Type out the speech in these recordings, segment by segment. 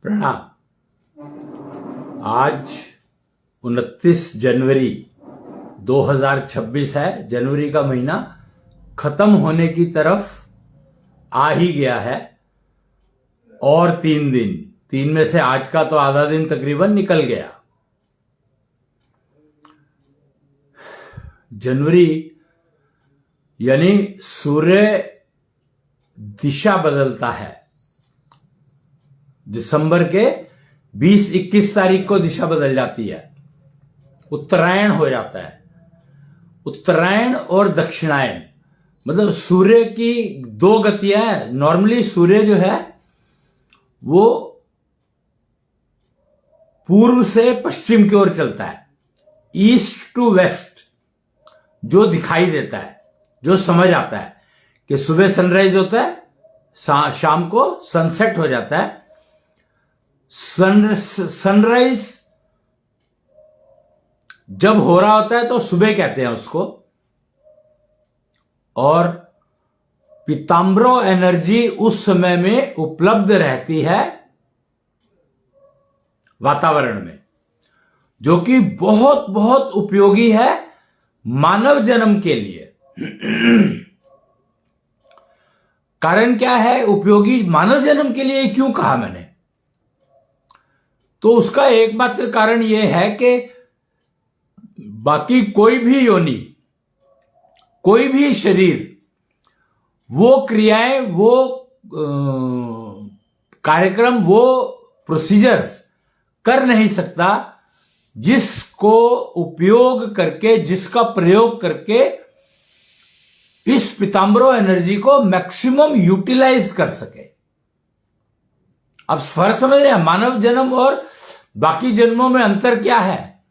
प्रणाम। आज 29 जनवरी 2026 है। जनवरी का महीना खत्म होने की तरफ आ ही गया है और 3 में से आज का तो आधा दिन तकरीबन निकल गया। जनवरी यानी सूर्य दिशा बदलता है। दिसंबर के 20-21 तारीख को दिशा बदल जाती है, उत्तरायण हो जाता है। उत्तरायण और दक्षिणायन मतलब सूर्य की दो गतियां हैं। नॉर्मली सूर्य जो है वो पूर्व से पश्चिम की ओर चलता है, ईस्ट टू वेस्ट। जो दिखाई देता है, जो समझ आता है कि सुबह सनराइज होता है, शाम को सनसेट हो जाता है। सनराइज जब हो रहा होता है तो सुबह कहते हैं उसको। और पीताम्बरो एनर्जी उस समय में उपलब्ध रहती है वातावरण में, जो कि बहुत बहुत उपयोगी है मानव जन्म के लिए। कारण क्या है उपयोगी मानव जन्म के लिए, क्यों कहा मैंने? तो उसका एकमात्र कारण यह है कि बाकी कोई भी योनि, कोई भी शरीर वो क्रियाएं, वो कार्यक्रम, वो प्रोसीजर्स कर नहीं सकता जिसको उपयोग करके, जिसका प्रयोग करके इस पीताम्बरो एनर्जी को मैक्सिमम यूटिलाइज कर सके। अब फर्क समझ रहे हैं? मानव जन्म और बाकी जन्मों में अंतर क्या है?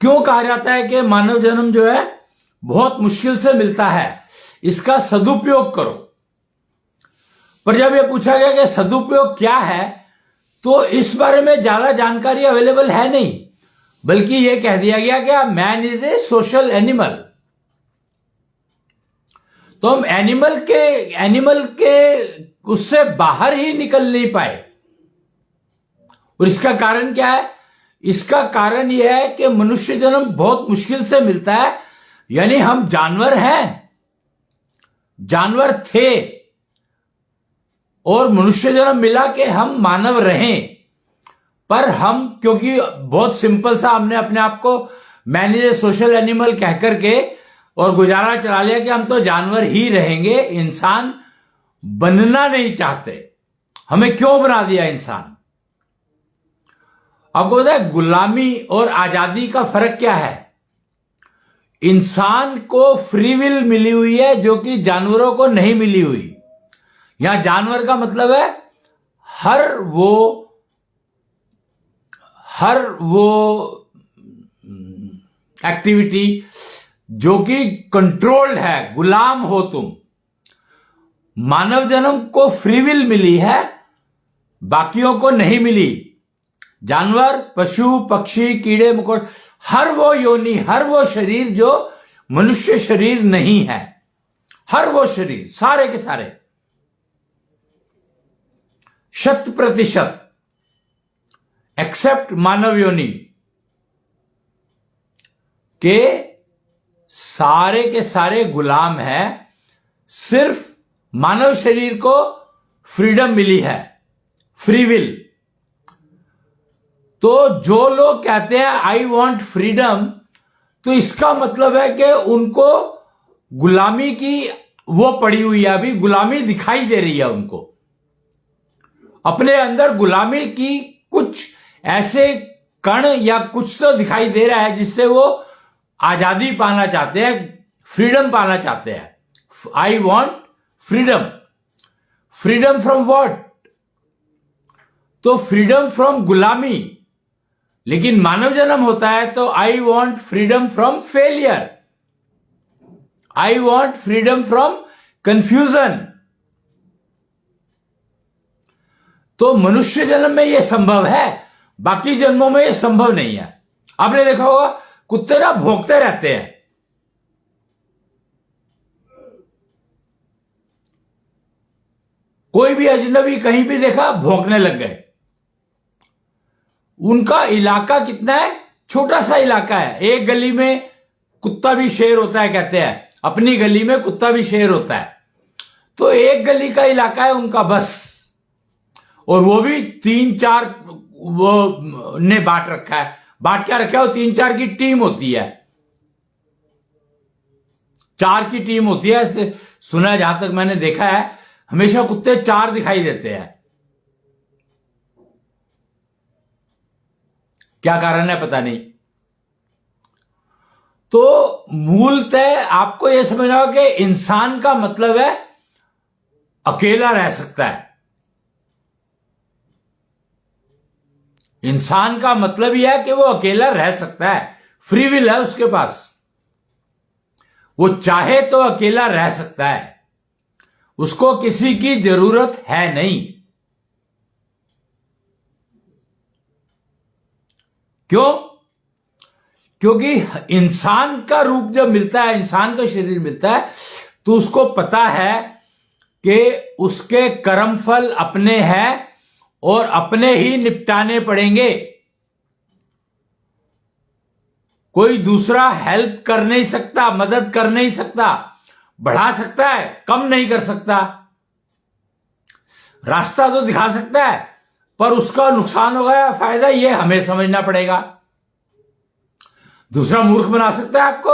क्यों कहा जाता है कि मानव जन्म जो है बहुत मुश्किल से मिलता है, इसका सदुपयोग करो। पर जब यह पूछा गया कि सदुपयोग क्या है, तो इस बारे में ज्यादा जानकारी अवेलेबल है नहीं, बल्कि यह कह दिया गया कि man is a social animal. तो हम एनिमल के उससे बाहर ही निकल नहीं पाए। और इसका कारण क्या है? इसका कारण यह है कि मनुष्य जन्म बहुत मुश्किल से मिलता है। यानी हम जानवर हैं, जानवर थे, और मनुष्य जन्म मिला कि हम मानव रहें। पर हम, क्योंकि बहुत सिंपल सा हमने अपने आप को man is a social animal कह करके और गुजारा चला लिया कि हम तो जानवर ही रहेंगे, इंसान बनना नहीं चाहते। हमें क्यों बना दिया इंसान? आपको पता है गुलामी और आजादी का फर्क क्या है? इंसान को फ्री विल मिली हुई है, जो कि जानवरों को नहीं मिली हुई। यहां जानवर का मतलब है हर वो एक्टिविटी जो कि कंट्रोल्ड है। गुलाम हो तुम। मानव जन्म को फ्री विल मिली है, बाकियों को नहीं मिली। जानवर, पशु, पक्षी, कीड़े मकोड़े, हर वो योनि, हर वो शरीर जो मनुष्य शरीर नहीं है, हर वो शरीर, सारे के सारे 100% एक्सेप्ट मानव योनि के सारे के सारे गुलाम हैं। सिर्फ मानव शरीर को फ्रीडम मिली है, फ्री विल। तो जो लोग कहते हैं आई वॉन्ट फ्रीडम, तो इसका मतलब है कि उनको गुलामी की वो पड़ी हुई है, अभी गुलामी दिखाई दे रही है उनको। अपने अंदर गुलामी की कुछ ऐसे कण या कुछ तो दिखाई दे रहा है जिससे वो आजादी पाना चाहते हैं, फ्रीडम पाना चाहते हैं। I want freedom. Freedom from what? तो फ्रीडम फ्रॉम गुलामी। लेकिन मानव जन्म होता है तो I want freedom from failure, I want freedom from confusion. तो मनुष्य जन्म में यह संभव है, बाकी जन्मों में यह संभव नहीं है। आपने देखा होगा कुत्ते ना भौंकते रहते हैं। कोई भी अजनबी कहीं भी देखा भौंकने लग गए। उनका इलाका कितना है, छोटा सा इलाका है। एक गली में कुत्ता भी शेर होता है कहते हैं, अपनी गली में कुत्ता भी शेर होता है। तो एक गली का इलाका है उनका बस, और वो भी 3-4 वो ने बांट रखा है। बांट क्या रखा है, वो 3-4 की टीम होती है, 4 की टीम होती है। सुना है, जहां तक मैंने देखा है, हमेशा कुत्ते 4 दिखाई देते हैं। क्या कारण है पता नहीं। तो मूलतः आपको यह समझना होगा कि इंसान का मतलब है अकेला रह सकता है। इंसान का मतलब यह है कि वो अकेला रह सकता है, फ्री विल है उसके पास, वो चाहे तो अकेला रह सकता है, उसको किसी की जरूरत है नहीं। क्यों? क्योंकि इंसान का रूप जब मिलता है, इंसान का शरीर मिलता है, तो उसको पता है कि उसके कर्मफल अपने हैं और अपने ही निपटाने पड़ेंगे। कोई दूसरा हेल्प कर नहीं सकता, मदद कर नहीं सकता, बढ़ा सकता है, कम नहीं कर सकता। रास्ता तो दिखा सकता है, पर उसका नुकसान होगा या फायदा, यह हमें समझना पड़ेगा। दूसरा मूर्ख बना सकता है आपको।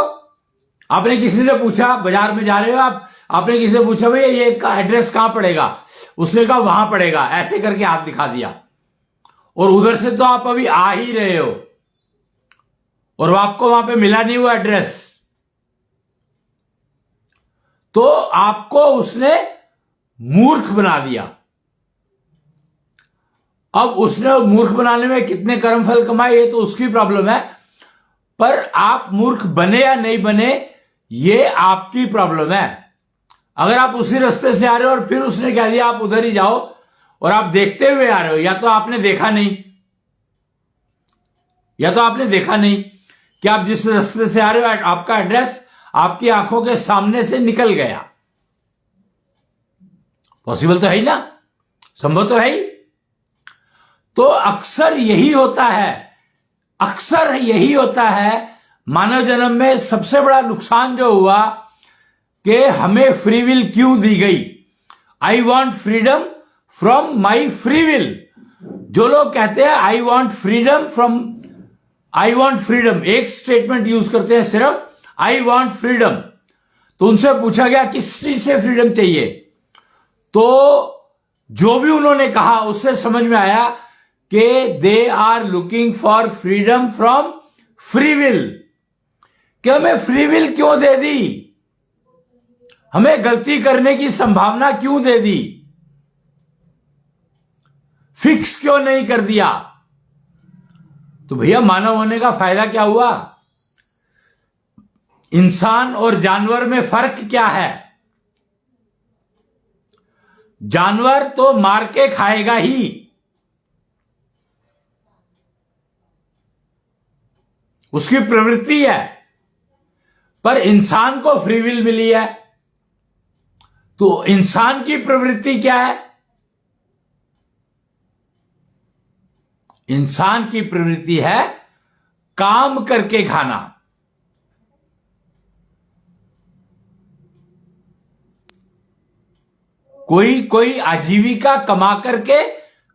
आपने किसी से पूछा, बाजार में जा रहे हो आप, आपने किसी से पूछा भैया ये का एड्रेस कहां पड़ेगा, उसने कहा वहां पड़ेगा, ऐसे करके हाथ दिखा दिया, और उधर से तो आप अभी आ ही रहे हो और आपको वहां पे मिला नहीं वो एड्रेस, तो आपको उसने मूर्ख बना दिया। अब उसने मूर्ख बनाने में कितने कर्मफल कमाए ये तो उसकी प्रॉब्लम है, पर आप मूर्ख बने या नहीं बने ये आपकी प्रॉब्लम है। अगर आप उसी रास्ते से आ रहे हो और फिर उसने कह दिया आप उधर ही जाओ, और आप देखते हुए आ रहे हो, या तो आपने देखा नहीं, या तो आपने देखा नहीं कि आप जिस रास्ते से आ रहे हो आपका एड्रेस आपकी आंखों के सामने से निकल गया। पॉसिबल तो है ही ना, संभव तो है ही। तो अक्सर यही होता है, अक्सर यही होता है मानव जन्म में। सबसे बड़ा नुकसान जो हुआ कि हमें फ्री विल क्यों दी गई। I want freedom from my free will. जो लोग कहते हैं I want freedom from, I want freedom, एक स्टेटमेंट यूज करते हैं सिर्फ, आई वॉन्ट फ्रीडम। तो उनसे पूछा गया किस चीज से फ्रीडम चाहिए, तो जो भी उन्होंने कहा उससे समझ में आया कि they are looking for freedom from free will. कि हमें फ्री विल क्यों दे दी, हमें गलती करने की संभावना क्यों दे दी, फिक्स क्यों नहीं कर दिया। तो भैया मानव होने का फायदा क्या हुआ। इंसान और जानवर में फर्क क्या है। जानवर तो मार के खाएगा ही, उसकी प्रवृत्ति है, पर इंसान को फ्री विल मिली है। तो इंसान की प्रवृत्ति क्या है, इंसान की प्रवृत्ति है काम करके खाना। कोई कोई आजीविका कमा करके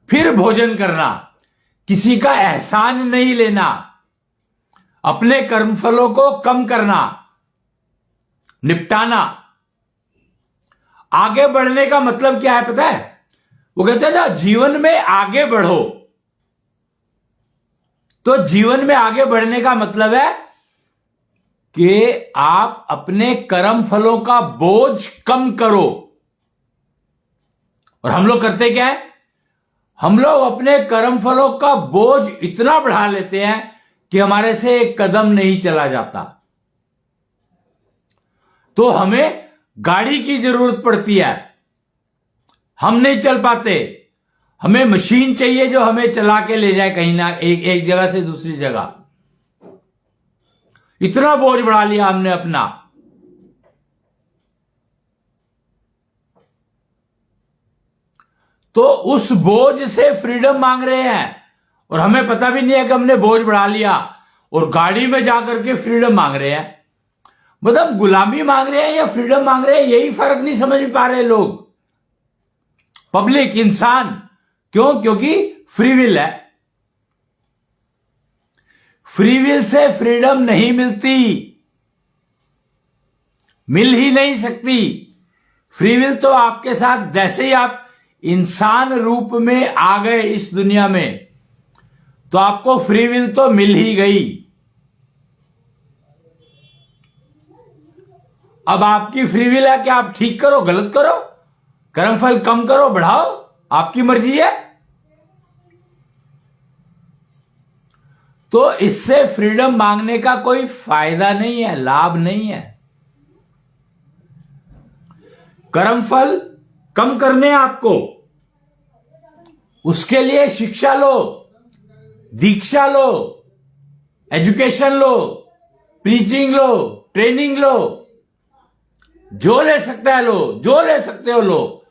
फिर भोजन करना, किसी का एहसान नहीं लेना, अपने कर्मफलों को कम करना, निपटाना। आगे बढ़ने का मतलब क्या है पता है, वो कहते हैं ना जीवन में आगे बढ़ो। तो जीवन में आगे बढ़ने का मतलब है कि आप अपने कर्म फलों का बोझ कम करो। और हम लोग करते क्या है, हम लोग अपने कर्म फलों का बोझ इतना बढ़ा लेते हैं कि हमारे से एक कदम नहीं चला जाता। तो हमें गाड़ी की जरूरत पड़ती है, हम नहीं चल पाते, हमें मशीन चाहिए जो हमें चला के ले जाए कहीं ना एक जगह से दूसरी जगह। इतना बोझ बढ़ा लिया हमने अपना। तो उस बोझ से फ्रीडम मांग रहे हैं, और हमें पता भी नहीं है कि हमने बोझ बढ़ा लिया और गाड़ी में जाकर के फ्रीडम मांग रहे हैं। मतलब गुलामी मांग रहे हैं या फ्रीडम मांग रहे हैं, यही फर्क नहीं समझ पा रहे लोग, पब्लिक, इंसान। क्यों? क्योंकि फ्री विल है। फ्री विल से फ्रीडम नहीं मिलती, मिल ही नहीं सकती। फ्री विल तो आपके साथ जैसे ही आप इंसान रूप में आ गए इस दुनिया में, तो आपको फ्री विल तो मिल ही गई। अब आपकी फ्री विल है कि आप ठीक करो, गलत करो, कर्मफल कम करो, बढ़ाओ, आपकी मर्जी है। तो इससे फ्रीडम मांगने का कोई फायदा नहीं है, लाभ नहीं है। कर्मफल कम करने आपको, उसके लिए शिक्षा लो, दीक्षा लो, एजुकेशन लो, प्रीचिंग लो, ट्रेनिंग लो, जो ले सकता है लो, जो ले सकते हो लो,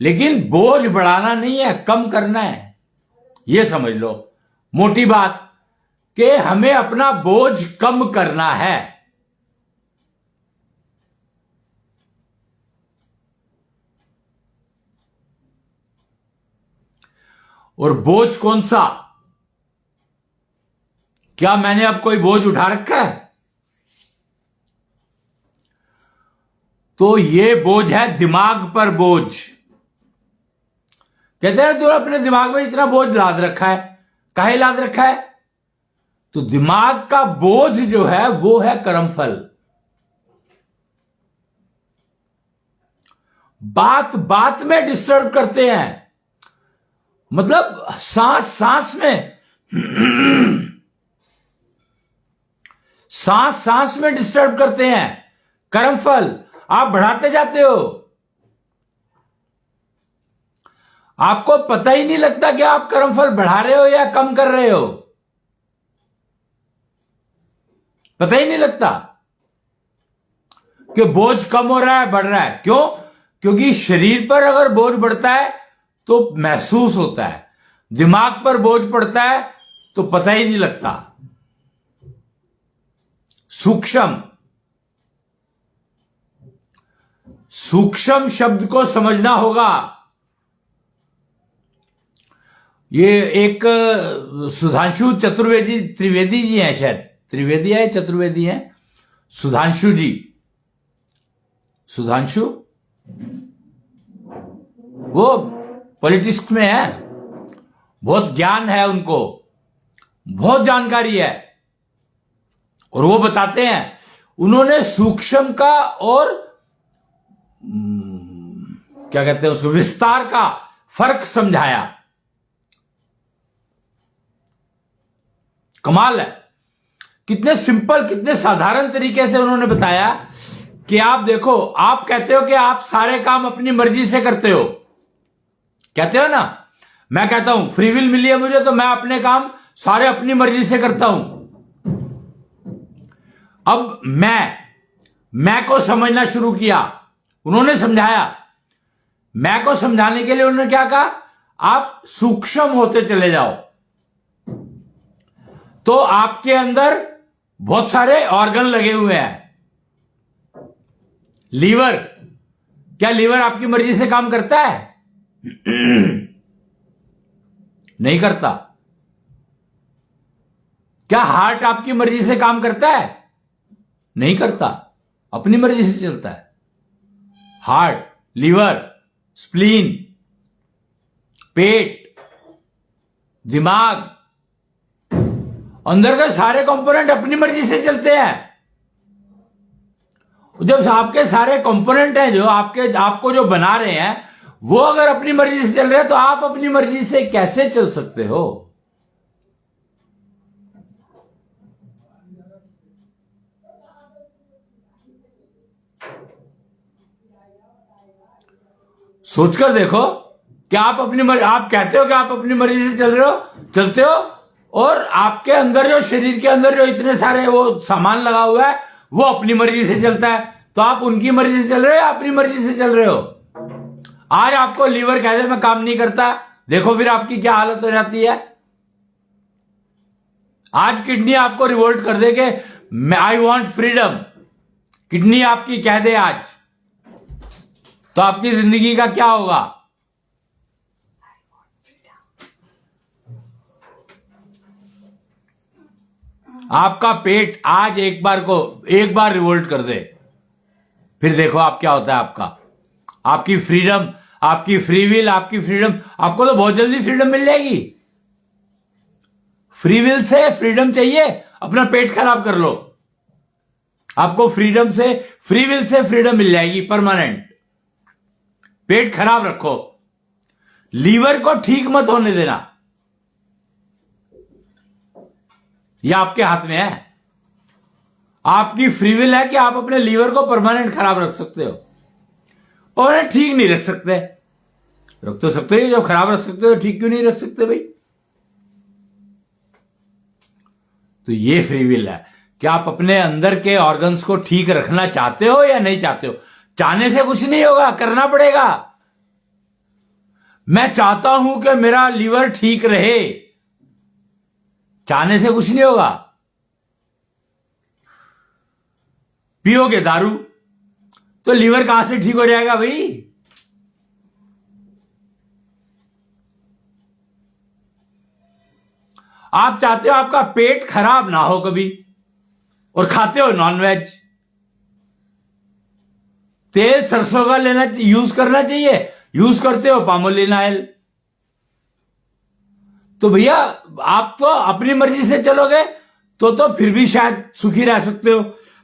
लेकिन बोझ बढ़ाना नहीं है, कम करना है। यह समझ लो मोटी बात कि हमें अपना बोझ कम करना है। और बोझ कौन सा? क्या मैंने अब कोई बोझ उठा रखा है? तो ये बोझ है दिमाग पर बोझ। कहते हैं तूने अपने दिमाग में इतना बोझ लाद रखा है, काहे लाद रखा है? तो दिमाग का बोझ जो है वो है कर्मफल। बात बात में डिस्टर्ब करते हैं, मतलब सांस सांस में सांस सांस में डिस्टर्ब करते हैं कर्मफल। आप बढ़ाते जाते हो, आपको पता ही नहीं लगता कि आप कर्मफल बढ़ा रहे हो या कम कर रहे हो, पता ही नहीं लगता कि बोझ कम हो रहा है, बढ़ रहा है। क्यों? क्योंकि शरीर पर अगर बोझ बढ़ता है तो महसूस होता है, दिमाग पर बोझ पड़ता है तो पता ही नहीं लगता। सूक्ष्म, सूक्ष्म शब्द को समझना होगा। ये एक सुधांशु चतुर्वेदी, त्रिवेदी जी हैं शायद, त्रिवेदी है चतुर्वेदी है, सुधांशु जी, सुधांशु, वो पॉलिटिक्स में है, बहुत ज्ञान है उनको, बहुत जानकारी है। और वो बताते हैं, उन्होंने सूक्ष्म का और क्या कहते हैं उसको, विस्तार का फर्क समझाया। कमाल है, कितने सिंपल, कितने साधारण तरीके से उन्होंने बताया कि आप देखो, आप कहते हो कि आप सारे काम अपनी मर्जी से करते हो, कहते हो ना। मैं कहता हूं फ्री विल मिली है मुझे तो मैं अपने काम सारे अपनी मर्जी से करता हूं। अब मैं को समझना शुरू किया, उन्होंने समझाया। मैं को समझाने के लिए उन्होंने क्या कहा, आप सूक्ष्म होते चले जाओ तो आपके अंदर बहुत सारे ऑर्गन लगे हुए हैं। लीवर, क्या लीवर आपकी मर्जी से काम करता है? नहीं करता। क्या हार्ट आपकी मर्जी से काम करता है? नहीं करता, अपनी मर्जी से चलता है। हार्ट, लीवर, स्प्लीन, पेट, दिमाग, अंदर के सारे कंपोनेंट अपनी मर्जी से चलते हैं। जब आपके सारे कंपोनेंट हैं जो आपको जो बना रहे हैं, वो अगर अपनी मर्जी से चल रहे हैं तो आप अपनी मर्जी से कैसे चल सकते हो? सोचकर देखो कि आप अपनी मर्जी, आप कहते हो कि आप अपनी मर्जी से चल रहे हो, चलते हो, और आपके अंदर जो, शरीर के अंदर जो इतने सारे वो सामान लगा हुआ है वो अपनी मर्जी से चलता है। तो आप उनकी मर्जी से चल रहे हो या अपनी मर्जी से चल रहे हो? आज आपको लीवर कहते मैं काम नहीं करता, देखो फिर आपकी क्या हालत हो जाती है। आज किडनी आपको रिवोल्ट कर दे के आई वॉन्ट फ्रीडम, किडनी आपकी कह दे आज, तो आपकी जिंदगी का क्या होगा? आपका पेट आज एक बार रिवोल्ट कर दे, फिर देखो आप क्या होता है आपका। आपकी फ्रीडम, आपकी फ्री विल, आपकी फ्रीडम, आपको तो बहुत जल्दी फ्रीडम मिल जाएगी। फ्री विल से फ्रीडम चाहिए, अपना पेट खराब कर लो, आपको फ्रीडम से, फ्री विल से फ्रीडम मिल जाएगी परमानेंट। पेट खराब रखो, लीवर को ठीक मत होने देना, यह आपके हाथ में है। आपकी फ्री विल है कि आप अपने लीवर को परमानेंट खराब रख सकते हो, परमानेंट ठीक नहीं रख सकते। रख तो सकते हो, जब खराब रख सकते हो ठीक क्यों नहीं रख सकते भाई? तो ये फ्री विल है कि आप अपने अंदर के ऑर्गन्स को ठीक रखना चाहते हो या नहीं चाहते हो। चाहने से कुछ नहीं होगा, करना पड़ेगा। मैं चाहता हूं कि मेरा लीवर ठीक रहे, चाहने से कुछ नहीं होगा। पियोगे दारू तो लीवर कहां से ठीक हो जाएगा भाई? आप चाहते हो आपका पेट खराब ना हो कभी, और खाते हो नॉनवेज। तेल सरसों का लेना, यूज करना चाहिए, यूज करते हो पामोलिन ऑयल। तो भैया आप तो अपनी मर्जी से चलोगे तो फिर भी शायद सुखी रह सकते हो,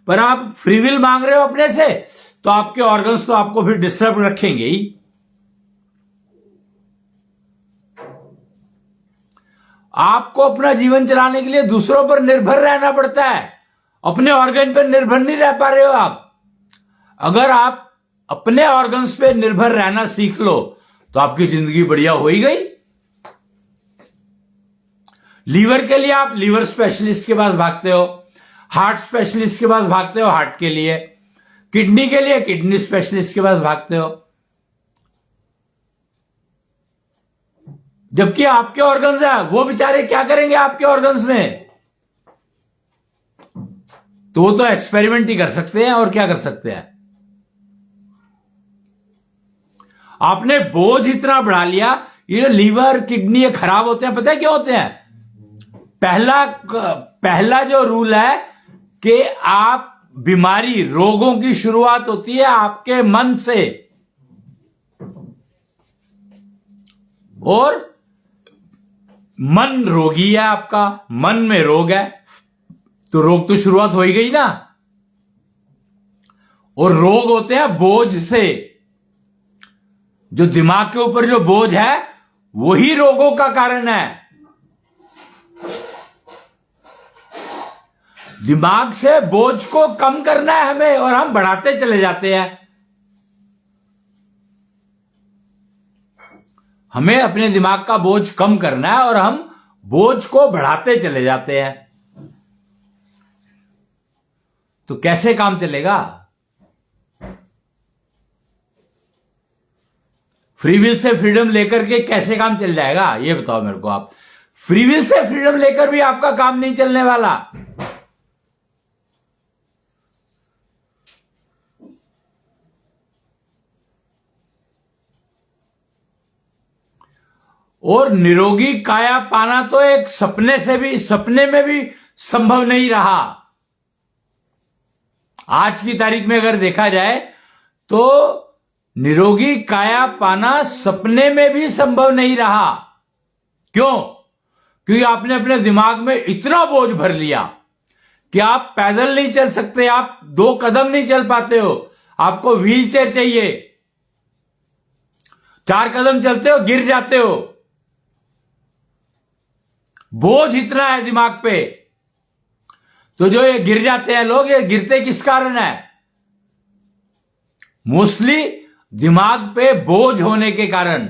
पर आप फ्री विल मांग रहे हो अपने से, तो आपके ऑर्गन्स तो आपको फिर डिस्टर्ब रखेंगे ही। आपको अपना जीवन चलाने के लिए दूसरों पर निर्भर रहना पड़ता है, अपने ऑर्गन पर निर्भर नहीं रह पा रहे हो आप। अगर आप अपने ऑर्गन्स पे निर्भर रहना सीख लो तो आपकी जिंदगी बढ़िया हो ही गई। लीवर के लिए आप लीवर स्पेशलिस्ट के पास भागते हो, हार्ट स्पेशलिस्ट के पास भागते हो हार्ट के लिए, किडनी के लिए किडनी स्पेशलिस्ट के पास भागते हो। जबकि आपके ऑर्गन्स है, वो बेचारे क्या करेंगे आपके ऑर्गन्स में? तो वो तो एक्सपेरिमेंट ही कर सकते हैं, और क्या कर सकते हैं। आपने बोझ इतना बढ़ा लिया, ये जो लीवर किडनी ये खराब होते हैं, पता है क्यों होते हैं? पहला जो रूल है कि आप बीमारी, रोगों की शुरुआत होती है आपके मन से, और मन रोगी है आपका, मन में रोग है, तो रोग तो शुरुआत हो ही गई ना। और रोग होते हैं बोझ से, जो दिमाग के ऊपर जो बोझ है वही रोगों का कारण है। दिमाग से बोझ को कम करना है हमें, और हम बढ़ाते चले जाते हैं। हमें अपने दिमाग का बोझ कम करना है और हम बोझ को बढ़ाते चले जाते हैं। तो कैसे काम चलेगा? फ्री विल से फ्रीडम लेकर के कैसे काम चल जाएगा, ये बताओ मेरे को आप। फ्री विल से फ्रीडम लेकर भी आपका काम नहीं चलने वाला। और निरोगी काया पाना तो एक सपने में भी संभव नहीं रहा। आज की तारीख में अगर देखा जाए तो निरोगी काया पाना सपने में भी संभव नहीं रहा। क्यों? क्योंकि आपने अपने दिमाग में इतना बोझ भर लिया कि आप पैदल नहीं चल सकते, आप 2 कदम नहीं चल पाते हो, आपको व्हील चेयर चाहिए। 4 कदम चलते हो गिर जाते हो। बोझ इतना है दिमाग पे। तो जो ये गिर जाते हैं लोग, ये गिरते किस कारण है? मोस्टली दिमाग पे बोझ होने के कारण।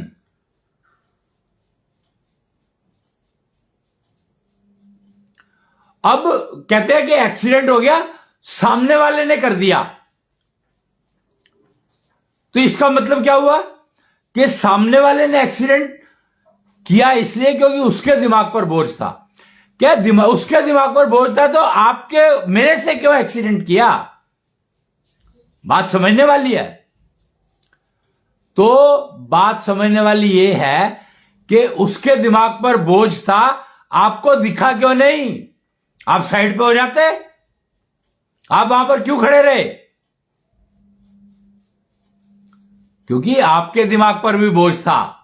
अब कहते हैं कि एक्सीडेंट हो गया, सामने वाले ने कर दिया, तो इसका मतलब क्या हुआ कि सामने वाले ने एक्सीडेंट किया इसलिए क्योंकि उसके दिमाग पर बोझ था। क्या उसके दिमाग पर बोझ था तो आपके मेरे से क्यों एक्सीडेंट किया? बात समझने वाली है। तो बात समझने वाली ये है कि उसके दिमाग पर बोझ था, आपको दिखा क्यों नहीं? आप साइड पे हो जाते, आप वहां पर क्यों खड़े रहे? क्योंकि आपके दिमाग पर भी बोझ था,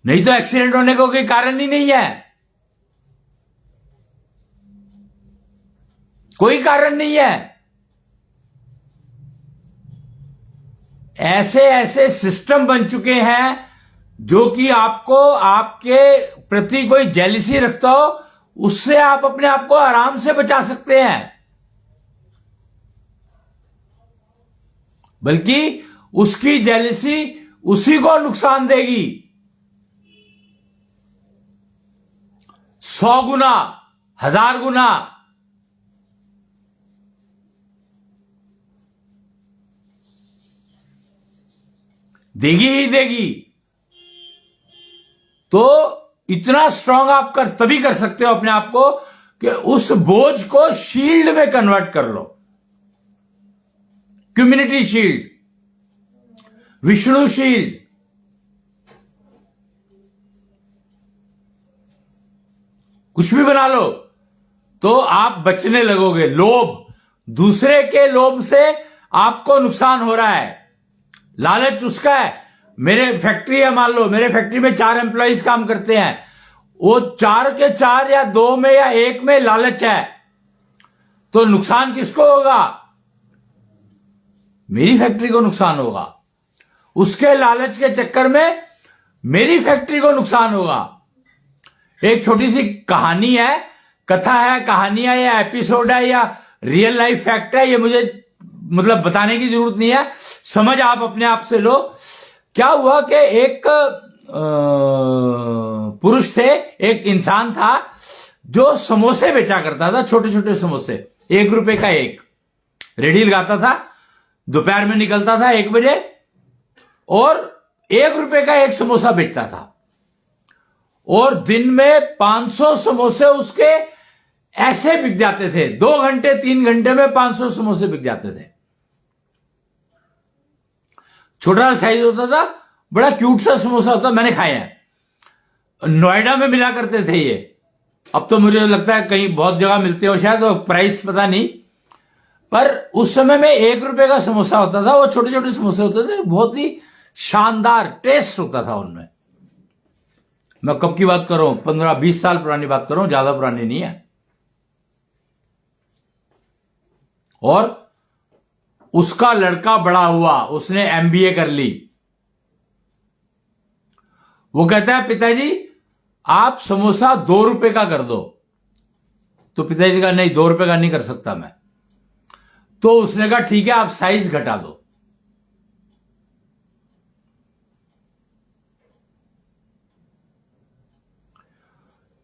नहीं तो एक्सीडेंट होने का कोई कारण ही नहीं है, कोई कारण नहीं है। ऐसे ऐसे सिस्टम बन चुके हैं जो कि आपको आपके प्रति कोई जेलिसी रखता हो, उससे आप अपने आप को आराम से बचा सकते हैं, बल्कि उसकी जेलिसी उसी को नुकसान देगी 100 गुना, 1000 गुना। देगी ही देगी। तो इतना स्ट्रांग आप तभी कर सकते हो अपने आप को कि उस बोझ को शील्ड में कन्वर्ट कर लो। Community shield, Vishnu shield. कुछ भी बना लो तो आप बचने लगोगे। लोभ, दूसरे के लोभ से आपको नुकसान हो रहा है, लालच उसका है। मेरे फैक्ट्री है, मान लो मेरे फैक्ट्री में 4 एम्प्लॉइज काम करते हैं, वो 4 के 4 या 2 में या 1 में लालच है, तो नुकसान किसको होगा? मेरी फैक्ट्री को नुकसान होगा। उसके लालच के चक्कर में मेरी फैक्ट्री को नुकसान होगा। एक छोटी सी कहानी है, कथा है, कहानी है या एपिसोड है या रियल लाइफ फैक्ट है, ये मुझे मतलब बताने की जरूरत नहीं है, समझ आप अपने आप से लो। क्या हुआ कि एक पुरुष थे, एक इंसान था जो समोसे बेचा करता था, छोटे छोटे समोसे, 1 रुपए का एक। रेडी लगाता था, दोपहर में निकलता था 1 बजे और 1 रुपए का एक समोसा बेचता था, और दिन में 500 समोसे उसके ऐसे बिक जाते थे। 2 घंटे 3 घंटे में 500 समोसे बिक जाते थे। छोटा साइज होता था, बड़ा क्यूट सा समोसा होता, मैंने खाए हैं। नोएडा में मिला करते थे ये, अब तो मुझे लगता है कहीं बहुत जगह मिलते हो शायद, तो प्राइस पता नहीं, पर उस समय में 1 रुपए का समोसा होता था। वो छोटे छोटे समोसे होते थे, बहुत ही शानदार टेस्ट होता था उनमें। मैं कब की बात कर रहा हूं, 15-20 साल पुरानी बात कर रहा हूं, ज्यादा पुरानी नहीं है। और उसका लड़का बड़ा हुआ, उसने एमबीए कर ली। वो कहता है पिताजी आप समोसा 2 रुपए का कर दो। तो पिताजी का नहीं, 2 रुपए का नहीं कर सकता मैं। तो उसने कहा ठीक है आप साइज घटा दो।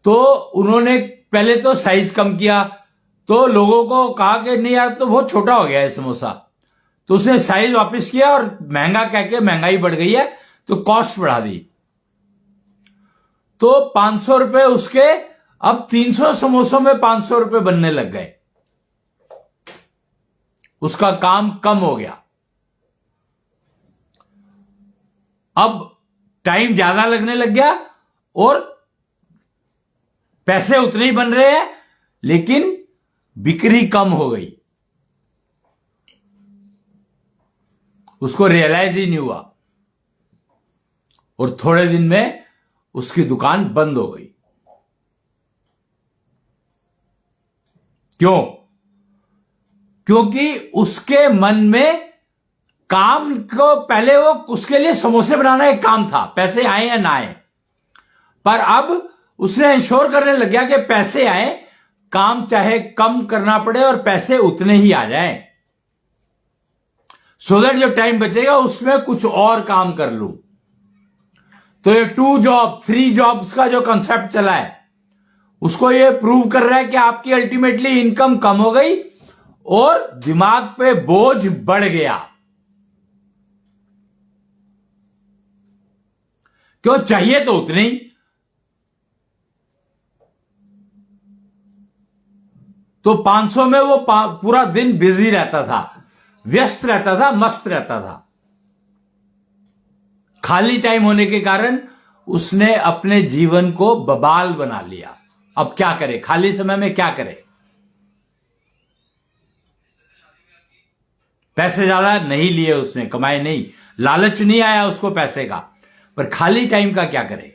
तो उन्होंने पहले तो साइज कम किया, तो लोगों को कहा कि नहीं यार तो बहुत छोटा हो गया है समोसा। तो उसने साइज वापस किया और महंगा कह के, महंगाई बढ़ गई है तो कॉस्ट बढ़ा दी। तो 500 रुपए उसके अब 300 समोसों में 500 रुपए बनने लग गए। उसका काम कम हो गया। अब टाइम ज्यादा लगने लग गया और पैसे उतने ही बन रहे हैं, लेकिन बिक्री कम हो गई। उसको रियलाइज ही नहीं हुआ और थोड़े दिन में उसकी दुकान बंद हो गई। क्यों? क्योंकि उसके मन में काम को, पहले वो उसके लिए समोसे बनाना एक काम था, पैसे आए या ना आए, पर अब उसने इंश्योर करने लग गया कि पैसे आए, काम चाहे कम करना पड़े और पैसे उतने ही आ जाएं, सो दैट जो टाइम बचेगा उसमें कुछ और काम कर लूं। तो ये 2 जॉब 3 जॉब्स का जो कंसेप्ट चला है, उसको ये प्रूव कर रहा है कि आपकी अल्टीमेटली इनकम कम हो गई और दिमाग पे बोझ बढ़ गया। क्यों? चाहिए तो उतने ही, तो 500 में वो पूरा दिन बिजी रहता था, व्यस्त रहता था, मस्त रहता था। खाली टाइम होने के कारण उसने अपने जीवन को बबाल बना लिया। अब क्या करे, खाली समय में क्या करे? पैसे ज्यादा नहीं लिए उसने, कमाए नहीं, लालच नहीं आया उसको पैसे का, पर खाली टाइम का क्या करे?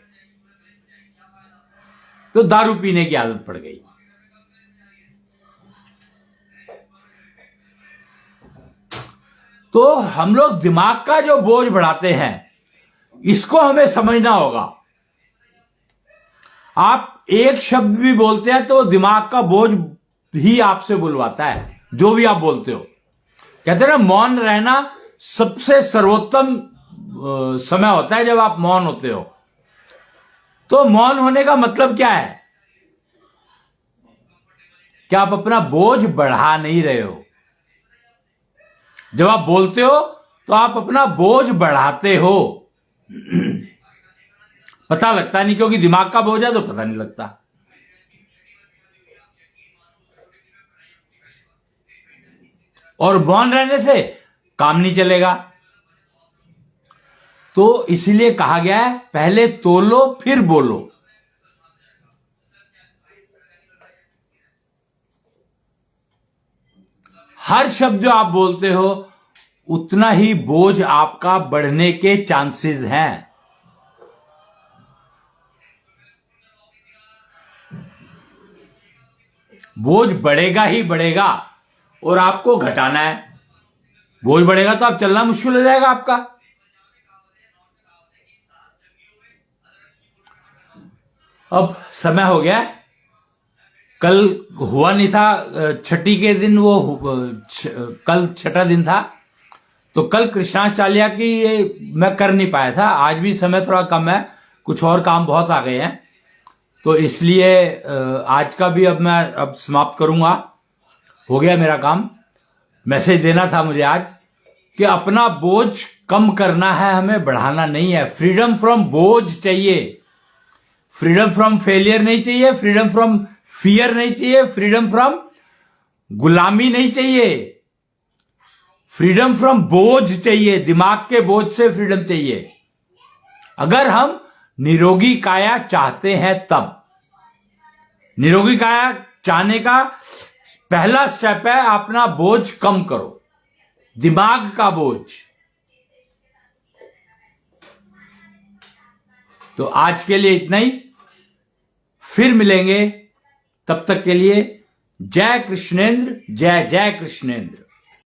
तो दारू पीने की आदत पड़ गई। तो हम लोग दिमाग का जो बोझ बढ़ाते हैं, इसको हमें समझना होगा। आप एक शब्द भी बोलते हैं तो दिमाग का बोझ ही आपसे बुलवाता है, जो भी आप बोलते हो। कहते हैं ना, मौन रहना सबसे सर्वोत्तम समय होता है जब आप मौन होते हो। तो मौन होने का मतलब क्या है? कि आप अपना बोझ बढ़ा नहीं रहे हो। जब आप बोलते हो तो आप अपना बोझ बढ़ाते हो। पता लगता नहीं, क्योंकि दिमाग का बोझ है तो पता नहीं लगता। और मौन रहने से काम नहीं चलेगा। तो इसलिए कहा गया है, पहले तोलो फिर बोलो। हर शब्द जो आप बोलते हो, उतना ही बोझ आपका बढ़ने के चांसेस हैं। बोझ बढ़ेगा ही बढ़ेगा, और आपको घटाना है। बोझ बढ़ेगा तो आप चलना मुश्किल हो जाएगा आपका। अब समय हो गया, कल हुआ नहीं था छठी के दिन, कल छठा दिन था, तो कल कृष्णाष्टमी की मैं कर नहीं पाया था। आज भी समय थोड़ा कम है, कुछ और काम बहुत आ गए हैं, तो इसलिए आज का भी अब मैं समाप्त करूंगा। हो गया मेरा काम। मैसेज देना था मुझे आज कि अपना बोझ कम करना है, हमें बढ़ाना नहीं है। फ्रीडम फ्रॉम बोझ चाहिए, फ्रीडम फ्रॉम फेलियर नहीं चाहिए, फ्रीडम फ्रॉम फियर नहीं चाहिए, फ्रीडम फ्रॉम गुलामी नहीं चाहिए, फ्रीडम फ्रॉम बोझ चाहिए। दिमाग के बोझ से फ्रीडम चाहिए। अगर हम निरोगी काया चाहते हैं तब। निरोगी काया चाहने का पहला स्टेप है, अपना बोझ कम करो, दिमाग का बोझ। तो आज के लिए इतना ही, फिर मिलेंगे। तब तक के लिए जय कृष्णेंद्र, जय जय कृष्णेंद्र।